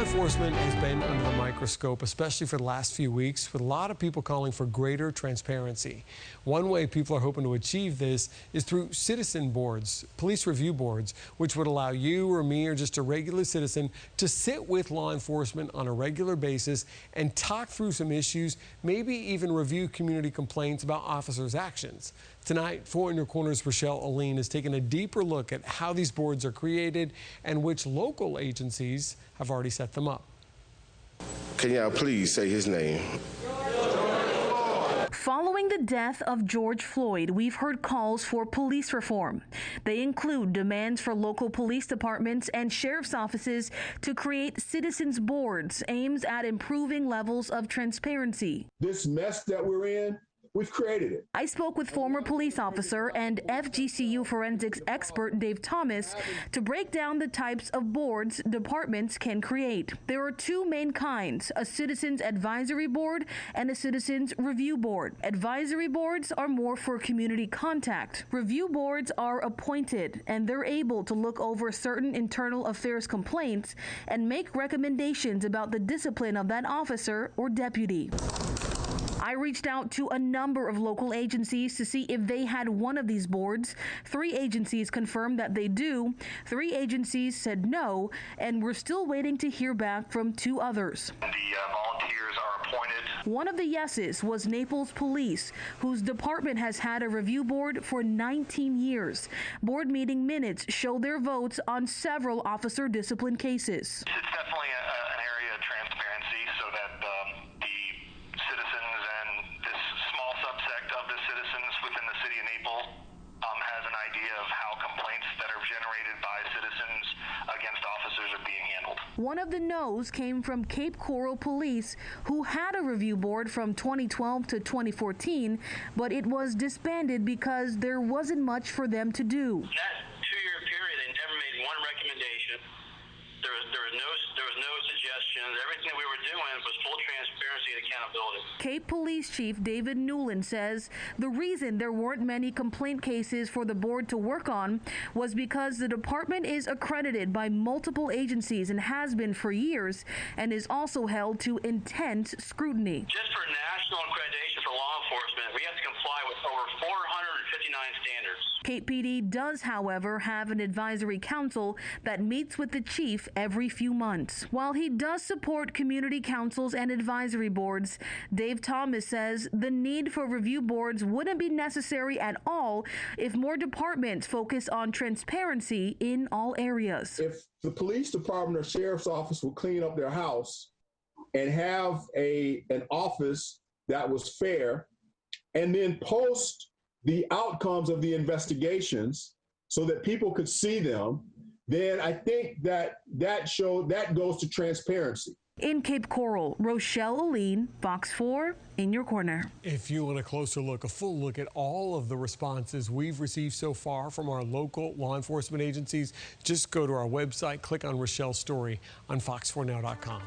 enforcement has been under the microscope, especially for the last few weeks, with a lot of people calling for greater transparency. One way people are hoping to achieve this is through citizen boards, police review boards, which would allow you or me or just a regular citizen to sit with law enforcement on a regular basis and talk through some issues, maybe even review community complaints about officers' actions. Tonight, 4 in Your Corner's Rochelle Aline has taken a deeper look at how these boards are created and which local agencies have already set them up. Can y'all please say his name? Following the death of George Floyd, we've heard calls for police reform. They include demands for local police departments and sheriff's offices to create citizens boards aimed at improving levels of transparency. This mess that we're in, we've created it. I spoke with former police officer and FGCU forensics expert Dave Thomas to break down the types of boards departments can create. There are 2 main kinds, a citizens advisory board and a citizens review board. Advisory boards are more for community contact. Review boards are appointed and they're able to look over certain internal affairs complaints and make recommendations about the discipline of that officer or deputy. I reached out to a number of local agencies to see if they had one of these boards. 3 agencies confirmed that they do. 3 agencies said no, and we're still waiting to hear back from 2 others. The volunteers are appointed. One of the yeses was Naples Police, whose department has had a review board for 19 years. Board meeting minutes show their votes on several officer discipline cases. It's definitely an area of transparency so that the citizens and this small subsect of the citizens within the city of Naples has an idea of how complaints that are generated by citizens against officers are being handled. One of the no's came from Cape Coral Police, who had a review board from 2012 to 2014, but it was disbanded because there wasn't much for them to do. That 2-year period, they never made one recommendation. There was no suggestions. Everything that we were doing was full transparency and accountability. Cape Police Chief David Newland says the reason there weren't many complaint cases for the board to work on was because the department is accredited by multiple agencies and has been for years, and is also held to intense scrutiny. Just for national accreditation for law enforcement, we have to comply with over 459 standards. Cape PD does, however, have an advisory council that meets with the chief every few months. While he does support community councils and advisory boards, Dave Thomas says the need for review boards wouldn't be necessary at all if more departments focus on transparency in all areas. If the police department or sheriff's office will clean up their house and have an office that was fair, and then post the outcomes of the investigations so that people could see them, then I think that goes to transparency. In Cape Coral, Rochelle Aline, Fox 4, in your corner. If you want a closer look, a full look at all of the responses we've received so far from our local law enforcement agencies, just go to our website, click on Rochelle's story on fox4now.com.